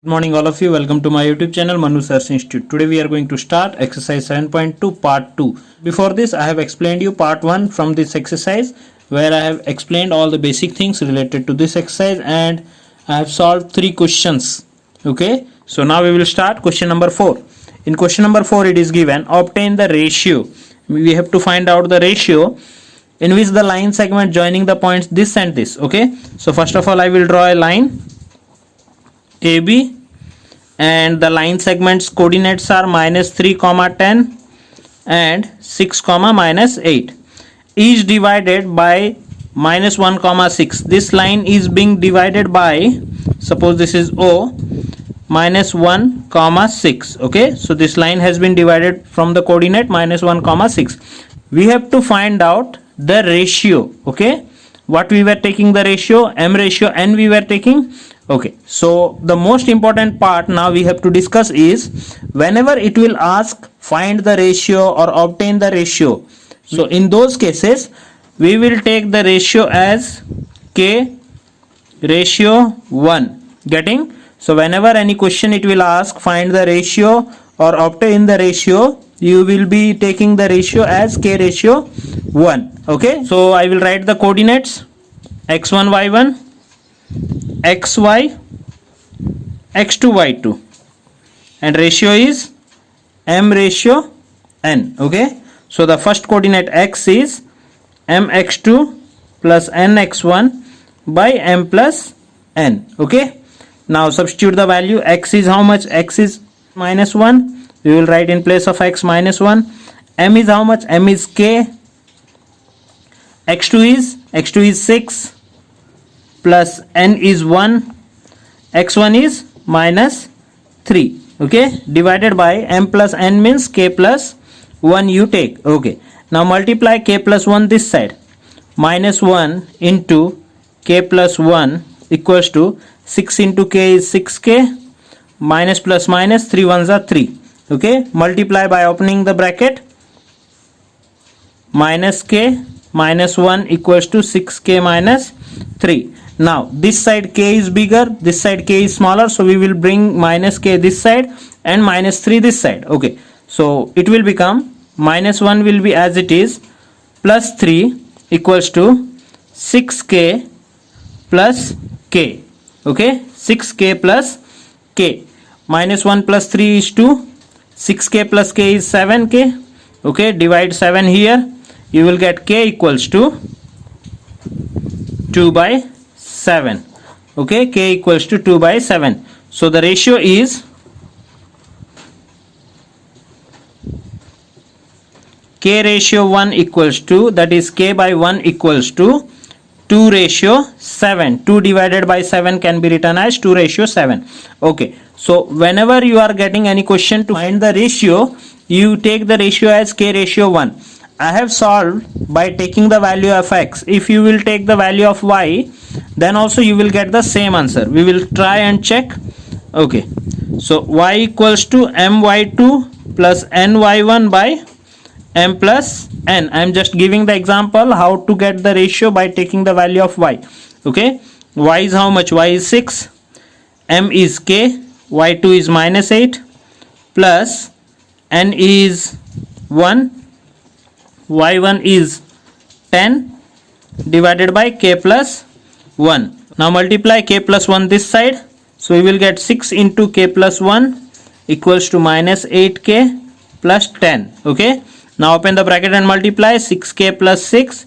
Good morning all of you. Welcome to my YouTube channel Manu Search Institute. Today we are going to start exercise 7.2 part 2. Before this I have explained you part 1 from this exercise where I have explained all the basic things related to this exercise and I have solved 3 questions. Okay, so now we will start question number 4. In question number 4 it is given obtain the ratio. We have to find out the ratio in which the line segment joining the points this and this. Okay, so first of all I will draw a line AB and the line segments coordinates are -3, 10 and 6, -8. Is divided by -1, 6. This line is being divided by, suppose this is O, -1, 6. Okay, so this line has been divided from the coordinate -1, 6. We have to find out the ratio. Okay, what we were taking the ratio, M ratio N we were taking. Okay, so the most important part now we have to discuss is whenever it will ask find the ratio or obtain the ratio, so in those cases we will take the ratio as K ratio 1. Getting? So whenever any question it will ask find the ratio or obtain the ratio, you will be taking the ratio as K ratio 1. Okay, so I will write the coordinates x1 y1 xy x2 y2 and ratio is M ratio N. Okay, so the first coordinate x is mx2 plus nx1 by m plus n. Okay, now substitute the value. X is how much? X is -1. We will write in place of x -1. M is how much? M is k. x2 is 6 plus n is 1, x1 is -3. Okay, divided by m plus n means k plus 1 you take. Okay, now multiply k plus 1 this side. -1 into k plus 1 equals to 6 into k is 6k, minus plus minus 3 ones are 3. Okay, multiply by opening the bracket. Minus k minus 1 equals to 6k minus 3. Now this side k is bigger, this side k is smaller, so we will bring minus k this side and -3 this side. Okay, so it will become -1 will be as it is, plus 3 equals to 6k plus k. Okay, 6k plus k. -1 plus 3 is 2, 6k plus k is 7k. Okay, divide 7 here, you will get k equals to 2 by 7. Okay, k equals to 2 by 7. So the ratio is k ratio 1 equals to, that is k by 1 equals to 2 ratio 7. 2 divided by 7 can be written as 2 ratio 7. Okay, so whenever you are getting any question to find the ratio, you take the ratio as k ratio 1. I have solved by taking the value of x. If you will take the value of y, then also you will get the same answer. We will try and check. Okay, so y equals to my2 plus ny1 by m plus n. I am just giving the example how to get the ratio by taking the value of y. Okay, y is how much? Y is 6, m is k, y2 is -8 plus n is 1, y1 is 10 divided by k plus 1. Now multiply k plus 1 this side, so we will get 6 into k plus 1 equals to -8k plus 10. Okay, now open the bracket and multiply. 6k plus 6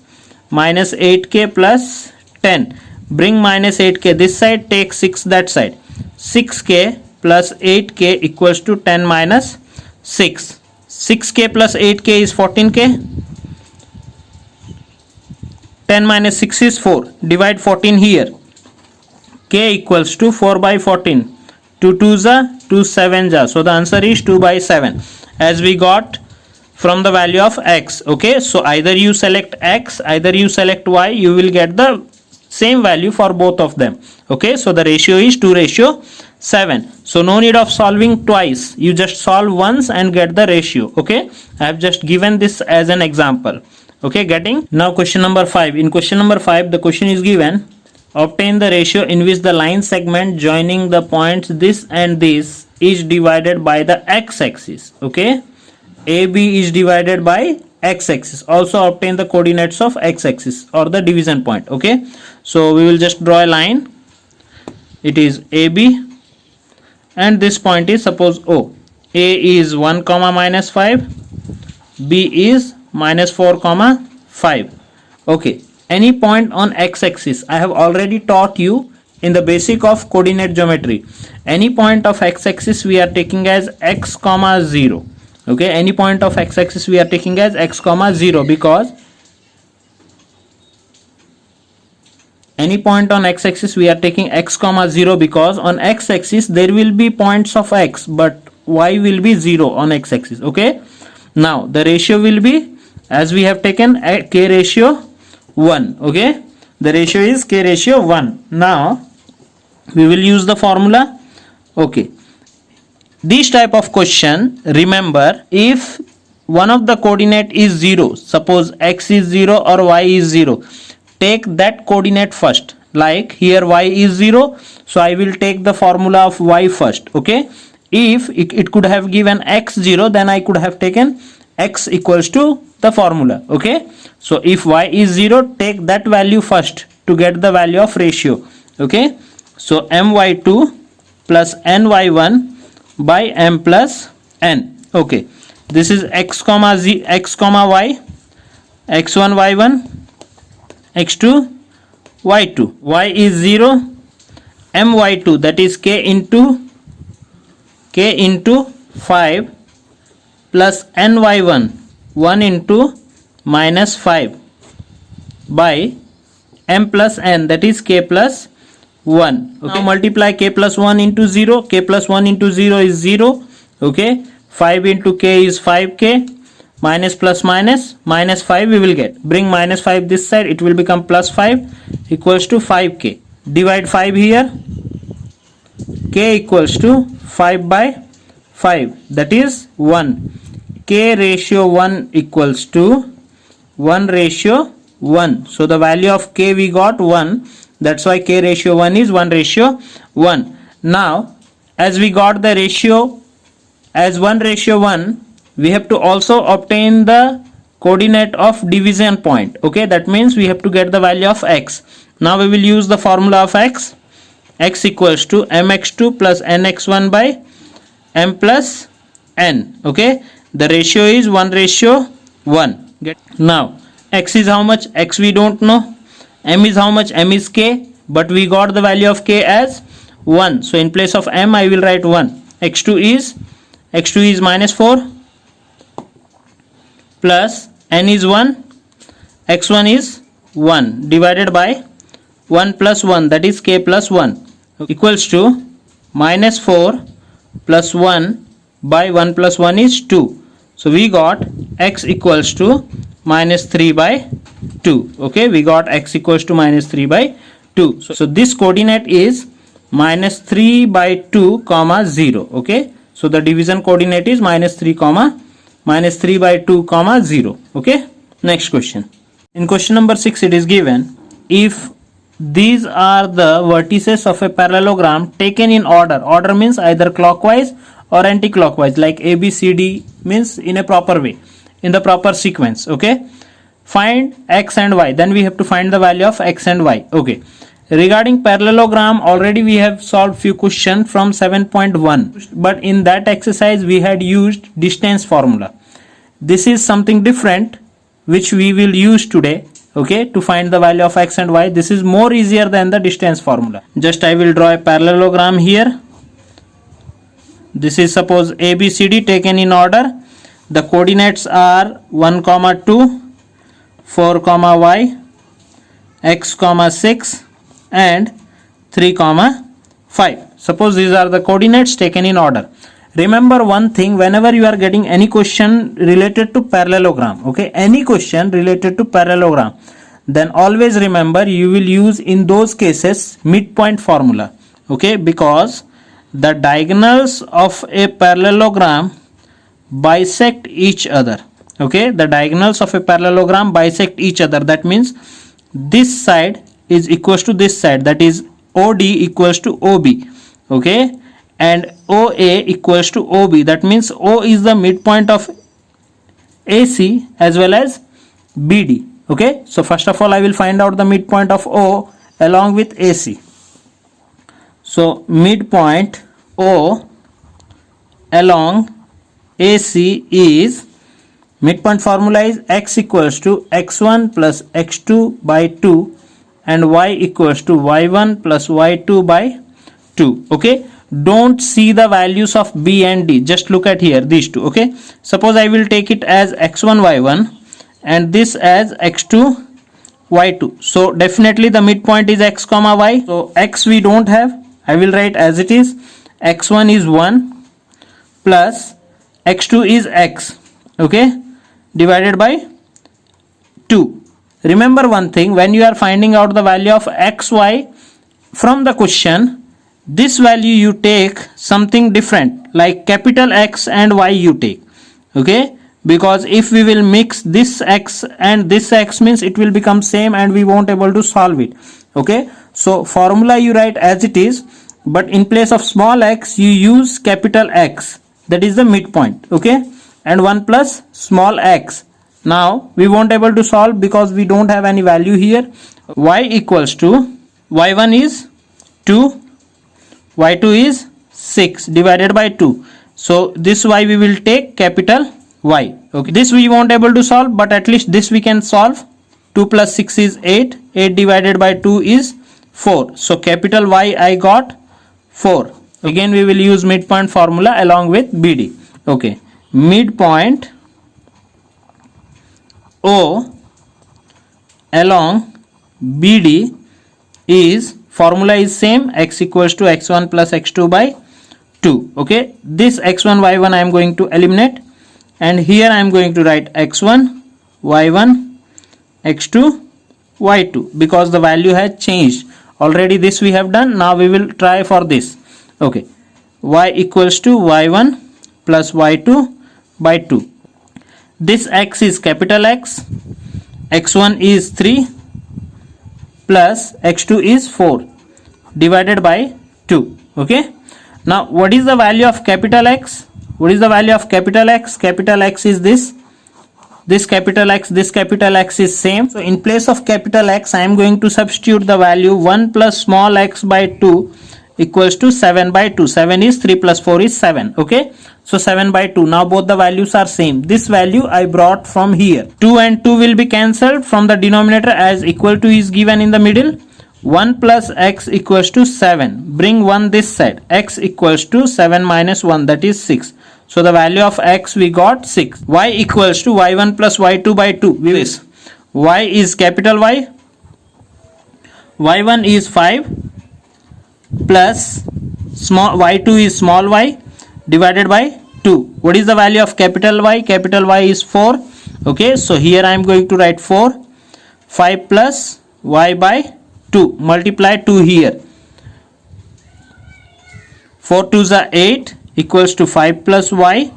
-8k plus 10. Bring -8k this side, take 6 that side. 6k plus 8k equals to 10 minus 6. 6k plus 8k is 14k. 10 minus 6 is 4. Divide 14 here. K equals to 4 by 14. 2 2s are 2 7s are. So the answer is 2 by 7 as we got from the value of x. Okay, so either you select x, either you select y, you will get the same value for both of them. Okay, so the ratio is 2 ratio 7. So no need of solving twice. You just solve once and get the ratio. Okay, I have just given this as an example. Okay, getting? Now question number 5. In question number 5 the question is given obtain the ratio in which the line segment joining the points this and this is divided by the x-axis. Okay, AB is divided by x-axis. Also obtain the coordinates of x-axis or the division point. Okay, so we will just draw a line. It is AB and this point is suppose O. A is 1 comma minus 5, B is minus 4 comma 5. Okay, any point on x-axis, I have already taught you in the basic of coordinate geometry. Any point of x-axis we are taking as x comma 0. Okay, any point of x-axis we are taking as x comma 0 because any point on x-axis we are taking x comma 0 because on x-axis there will be points of x but y will be 0 on x-axis. Okay, now the ratio will be, as we have taken a k ratio 1. Okay, the ratio is k ratio 1. Now we will use the formula. Okay, this type of question, remember, if one of the coordinate is 0, suppose x is 0 or y is 0, take that coordinate first. Like here y is 0, so I will take the formula of y first. Okay, if it could have given x 0, then I could have taken x equals to the formula. Okay, so if y is 0, take that value first to get the value of ratio. Okay, so my2 plus ny1 by m plus n. Okay, this is x comma z, x comma y, x1 y1, x2 y2. Y is 0, my2, that is k into 5 plus ny1, 1 into minus 5 by m plus n, that is k plus 1. Okay, now multiply k plus 1 into 0. K plus 1 into 0 is 0. Okay, 5 into k is 5k, minus plus minus 5 we will get. Bring minus 5 this side, it will become plus 5 equals to 5k. Divide 5 here, k equals to 5 by 5, that is 1. K ratio 1 equals to 1 ratio 1. So the value of k we got 1. That's why k ratio 1 is 1 ratio 1. Now, as we got the ratio as 1 ratio 1, we have to also obtain the coordinate of division point. Okay, that means we have to get the value of x. Now we will use the formula of x. X equals to mx2 plus nx1 by m plus n. Okay, the ratio is 1 ratio 1. Now x is how much? X we don't know. M is how much? M is k, but we got the value of k as 1. So in place of m I will write 1. x2 is minus 4 plus n is 1, x1 is 1 divided by 1 plus 1, that is k plus 1, equals to minus 4 plus 1 by 1 plus 1 is 2. So we got x equals to minus 3 by 2. Okay, we got x equals to minus 3 by 2. So this coordinate is minus 3 by 2 comma 0. Okay, so the division coordinate is minus 3 by 2 comma 0. Okay, next question. In question number 6 it is given, if these are the vertices of a parallelogram taken in order means either clockwise or anti-clockwise, like A, B, C, D means in a proper way, in the proper sequence. Okay, find x and y. Then we have to find the value of x and y. Okay, regarding parallelogram, already we have solved few questions from 7.1, but in that exercise we had used distance formula. This is something different which we will use today. Okay, to find the value of x and y. This is more easier than the distance formula. Just I will draw a parallelogram here. This is suppose A, B, C, D taken in order. The coordinates are 1 comma 2, 4 comma y, x comma 6 and 3 comma 5. Suppose these are the coordinates taken in order. Remember one thing, whenever you are getting any question related to parallelogram, okay, any question related to parallelogram, then always remember you will use in those cases midpoint formula. Okay, because the diagonals of a parallelogram bisect each other. Okay, the diagonals of a parallelogram bisect each other. That means this side is equals to this side, that is OD equals to OB, okay, and OA equals to OB. That means O is the midpoint of AC as well as BD. Okay, so first of all I will find out the midpoint of O along with AC. So midpoint O along AC is, midpoint formula is x equals to x1 plus x2 by 2 and y equals to y1 plus y2 by 2. Okay, don't see the values of B and D, just look at here these two. Okay, suppose I will take it as x1 y1 and this as x2 y2. So definitely the midpoint is x comma y. So x we don't have, I will write as it is, x1 is 1 plus x2 is x, okay, divided by 2. Remember one thing, when you are finding out the value of xy from the question, this value you take something different, like capital X and Y you take, okay, because if we will mix this x and this x means it will become same and we won't able to solve it. Okay, so formula you write as it is, but in place of small x you use capital X, that is the midpoint, okay, and 1 plus small x. Now we won't able to solve because we don't have any value here. Y equals to, y1 is 2, y2 is 6 divided by 2. So this y we will take capital Y. Okay, this we won't able to solve, but at least this we can solve. 2 plus 6 is 8, 8 divided by 2 is 4. So capital Y I got 4. Again we will use midpoint formula along with BD. Okay, midpoint O along BD is, formula is same, x equals to x1 plus x2 by 2. Okay, this x1 y1 I am going to eliminate, and here I am going to write x1 y1 x2 y2 because the value has changed. Already this we have done, now we will try for this. Okay, y equals to y1 plus y2 by 2. This x is capital X, x1 is 3 plus x2 is 4 divided by 2. Okay, now what is the value of capital X? What is the value of capital X? Capital X is this capital X, this capital X is same. So in place of capital X I am going to substitute the value 1 plus small x by 2 equals to 7 by 2. 7 is 3 plus 4 is 7. Okay, so 7 by 2. Now both the values are same. This value I brought from here. 2 and 2 will be cancelled from the denominator as equal to is given in the middle. 1 plus x equals to 7. Bring 1 this side. X equals to 7 minus 1, that is 6. So the value of x we got 6. Y equals to y1 plus y2 by 2. This y is capital Y. Y1 is 5 plus small y2 is small y divided by 2. What is the value of capital Y? Capital Y is 4. Okay, so here I am going to write 4. 5 plus y by 2. Multiply 2 here. 4 2s are 8 equals to 5 plus y.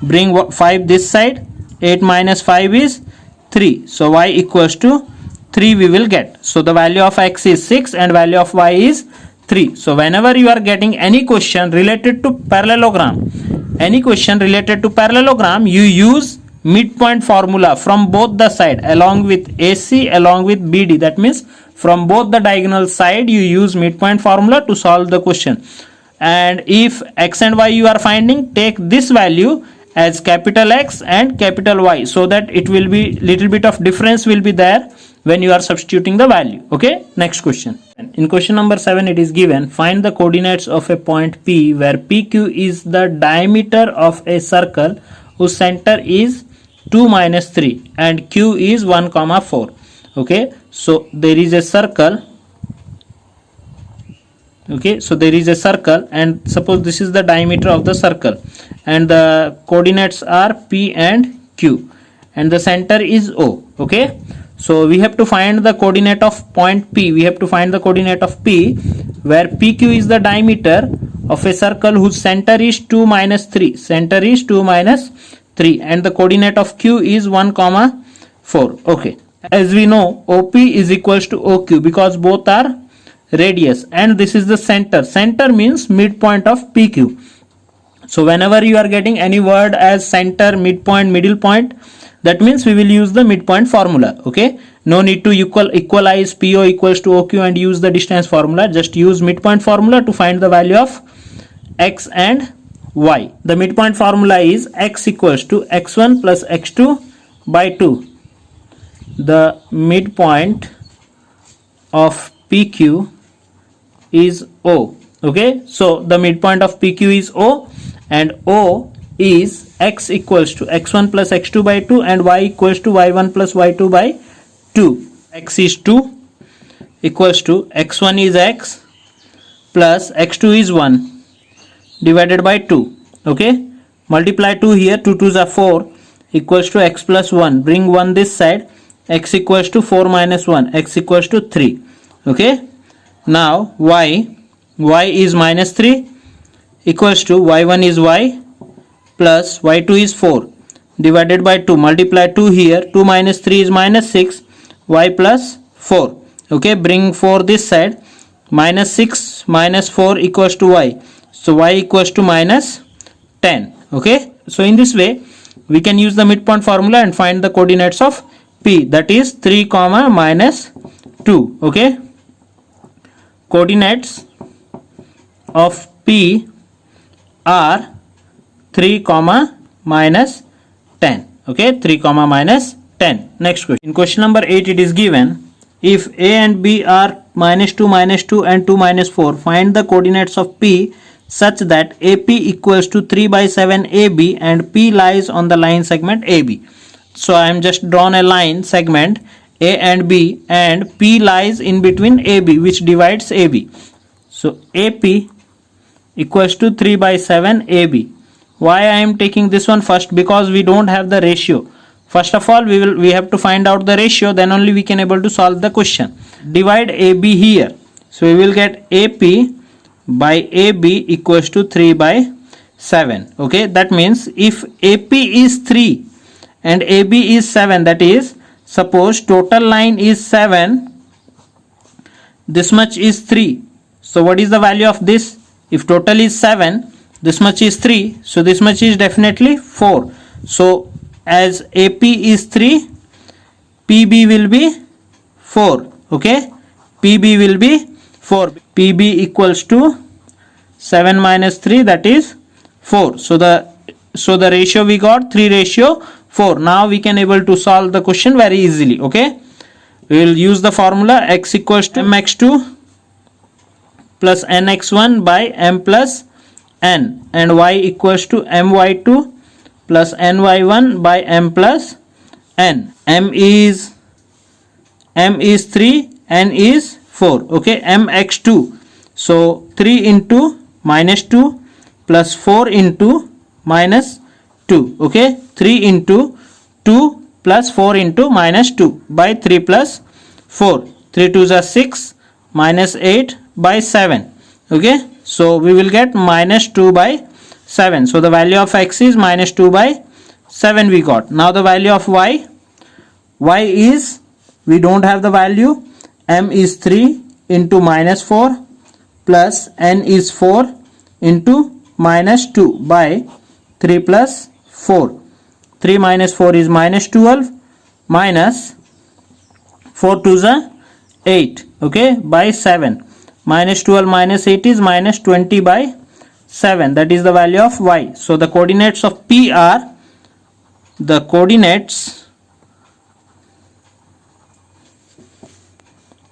Bring 5 this side. 8 minus 5 is 3. So y equals to 3 we will get. So the value of x is 6 and value of y is 3. So whenever you are getting any question related to parallelogram, you use midpoint formula from both the side along with AC along with BD. That means from both the diagonal side you use midpoint formula to solve the question. And if x and y you are finding, take this value as capital X and capital Y, so that it will be little bit of difference will be there when you are substituting the value. Okay, next question. In question number 7 it is given, find the coordinates of a point P where PQ is the diameter of a circle whose center is 2 minus 3 and Q is 1 comma 4. Okay, so there is a circle. Okay, so there is a circle and suppose this is the diameter of the circle and the coordinates are P and Q and the center is O. Okay, so we have to find the coordinate of point P. We have to find the coordinate of P where PQ is the diameter of a circle whose center is 2 minus 3. Center is 2 minus 3 and the coordinate of Q is 1 comma 4. Okay, As we know, OP is equals to OQ because both are radius, and this is the center. Center means midpoint of PQ. So whenever you are getting any word as center, midpoint, middle point, that means we will use the midpoint formula. Okay, no need to equalize PO equals to OQ and use the distance formula. Just use midpoint formula to find the value of X and Y. The midpoint formula is X equals to X1 plus X2 by 2. The midpoint of PQ is O. Okay, so the midpoint of PQ is O, and O is X equals to X1 plus X2 by 2 and Y equals to Y1 plus Y2 by 2. X is 2 equals to X1 is X plus X2 is 1 divided by 2. Okay, multiply 2 here, 2 2s are 4 equals to X plus 1. Bring 1 this side, X equals to 4 minus 1, X equals to 3. Okay, now Y is minus 3 equals to Y1 is Y plus Y2 is 4 divided by 2. Multiply 2 here, 2 minus 3 is minus 6, Y plus 4. Okay, bring 4 this side, minus 6 minus 4 equals to Y. So Y equals to minus 10. Okay, so in this way we can use the midpoint formula and find the coordinates of P, that is 3 comma minus 2. Okay, coordinates of P are 3 comma minus 10. Okay, 3 comma minus 10. Next question. In question number 8 it is given, if A and B are minus 2 and 2 minus 4, find the coordinates of P such that AP equals to 3 by 7 AB and P lies on the line segment AB. So I am just drawn a line segment A and B, and P lies in between AB, which divides AB. So AP equals to 3 by 7 AB. Why I am taking this one first? Because we don't have the ratio. First of all, we have to find out the ratio, then only we can able to solve the question. Divide AB here. So we will get AP by AB equals to 3 by 7. Okay, that means if AP is 3 and AB is 7, that is, suppose total line is 7, this much is 3. So what is the value of this? If total is 7, this much is 3, so this much is definitely 4. So as AP is 3, PB will be 4. Okay, PB will be 4. PB equals to 7 minus 3, that is 4. So the ratio we got 3 ratio 4. Now we can able to solve the question very easily. Okay, we will use the formula X equals to mx2 plus nx1 by m plus n, and Y equals to my2 plus ny1 by m plus n. M is 3, n is 4. Okay, mx2, so 3 into minus 2 plus 4 into minus 2. Okay, 3 into 2 plus 4 into minus 2 by 3 plus 4. 3 2s are 6 minus 8 by 7. Okay, so we will get minus 2 by 7. So the value of X is minus 2 by 7 we got. Now the value of Y is, we don't have the value. M is 3 into minus 4 plus n is 4 into minus 2 by 3 plus 4. 3 minus 4 is minus 12 minus 4 2s are 8. Okay, by 7. Minus 12 minus 8 is minus 20 by 7. That is the value of Y. So the coordinates of P are, the coordinates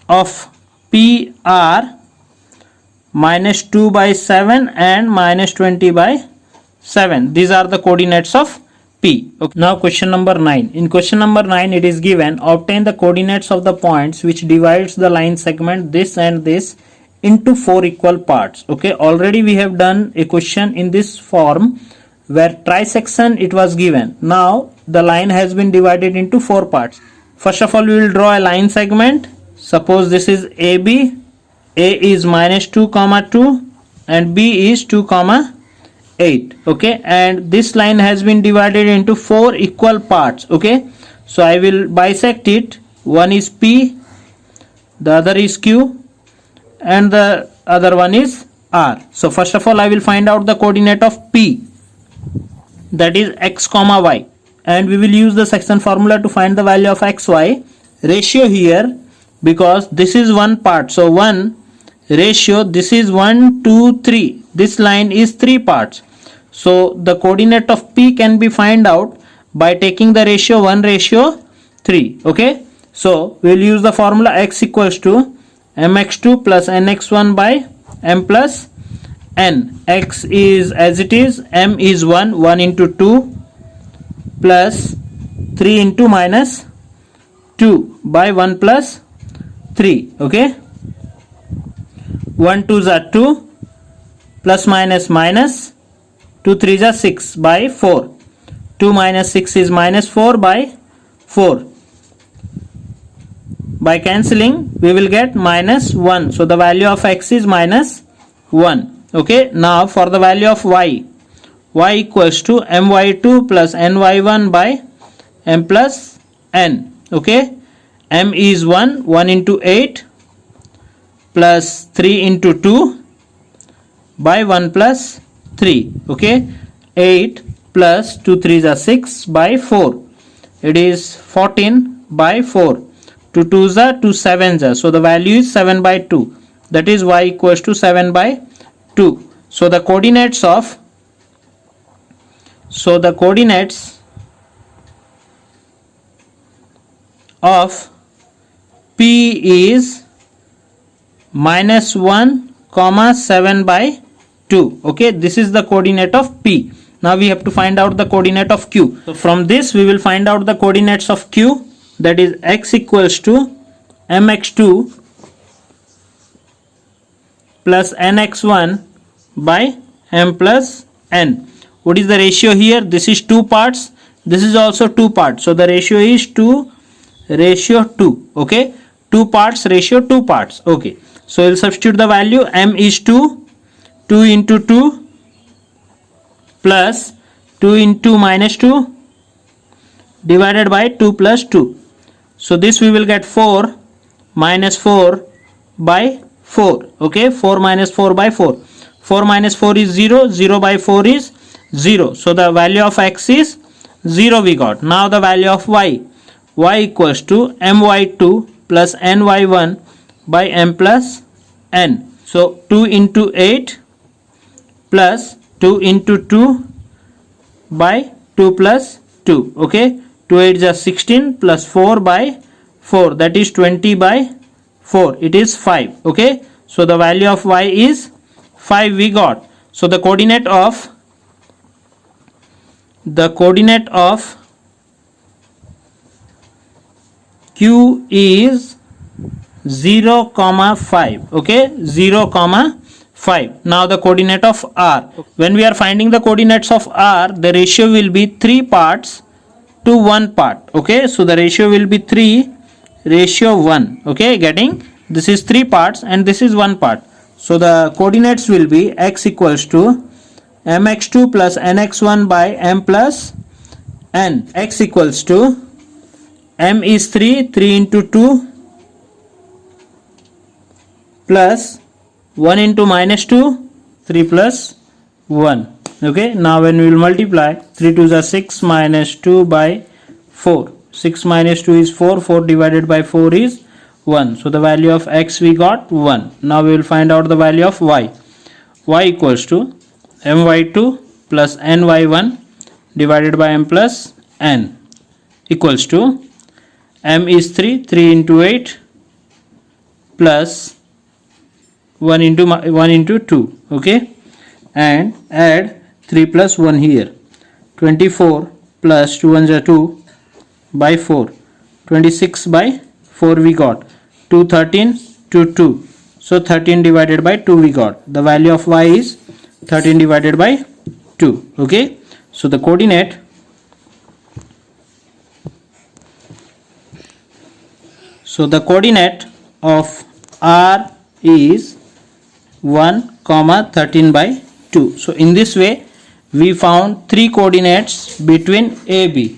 of P are minus 2 by 7 and minus 20 by 7. These are the coordinates of P. Okay. Now question number 9. In question number 9 it is given, obtain the coordinates of the points which divides the line segment this and this into 4 equal parts. Okay, already we have done a question in this form where trisection it was given. Now the line has been divided into 4 parts. First of all, we will draw a line segment. Suppose this is AB. A is minus 2 comma 2 and B is 2 comma 8. Okay, and this line has been divided into 4 equal parts. Okay, so I will bisect it one is P, the other is Q, and the other one is R. So first of all I will find out the coordinate of P, that is x comma y, and we will use the section formula to find the value of xy. Ratio here, because this is one part, so 1 ratio, this is 1 2 3, this line is 3 parts, so the coordinate of P can be find out by taking the ratio 1 ratio 3. Okay, so we will use the formula x equals to mx2 plus nx1 by m plus n. X is as it is, m is 1 into 2 plus 3 into minus 2 by 1 plus 3. Okay, 1 2s are 2, plus minus minus, 2 3s are 6 by 4, 2 minus 6 is minus 4 by 4. By cancelling we will get minus 1, so the value of x is minus 1. Okay, now for the value of y, y equals to my2 plus ny1 by m plus n. Okay, m is 1 into 8 plus 3 into 2 by 1 plus 3. Okay, 8 plus 2 3s are 6 by 4, it is 14 by 4, 2 2s are 2 7s are, so the value is 7 by 2, that is y equals to 7 by 2. So the coordinates of P is minus 1 comma 7 by 2. Okay, this is the coordinate of P. Now we have to find out the coordinate of Q. So from this we will find out the coordinates of Q, that is x equals to mx2 plus nx1 by m plus n. What is the ratio here? This is 2 parts, this is also 2 parts, so the ratio is 2 ratio 2. Okay, 2 parts ratio 2 parts. Okay, so we'll substitute the value. M is 2, 2 into 2 plus 2 into minus 2 divided by 2 plus 2. So this we will get 4 minus 4 by 4. Okay, 4 minus 4 by 4. 4 minus 4 is 0, 0 by 4 is 0. So the value of x is 0 we got. Now the value of y, y equals to my2 plus ny1 by m plus n. So 2 into 8 plus 2 into 2 by 2 plus 2. Okay, 2 8s are 16 plus 4 by 4, that is 20 by 4, it is 5. Okay, so the value of y is 5 we got. So the coordinate of Q is 0 comma 5. Okay, 0 comma 5. Now the coordinate of R, when we are finding the coordinates of R, the ratio will be 3 parts to 1 part. Okay, so the ratio will be 3 ratio 1. Okay, getting, this is 3 parts and this is 1 part. So the coordinates will be x equals to mx2 plus nx1 by m plus n. X equals to m is 3, 3 into 2 plus 1 into minus 2, 3 plus 1. Okay, now when we will multiply, 3 2s are 6 minus 2 by 4. 6 minus 2 is 4, 4 divided by 4 is 1. So the value of x we got 1. Now we will find out the value of y. Y equals to my2 plus ny1 divided by m plus n equals to m is 3, 3 into 8 plus 1 into 2. Okay, and add 3 plus 1 here, 24 plus 2 1s are 2 by 4, 26 by 4 we got, 2 13 to 2, so 13 divided by 2 we got. The value of y is 13 divided by 2. Okay, so the coordinate of R is 1 comma 13 by 2. So in this way we found 3 coordinates between AB.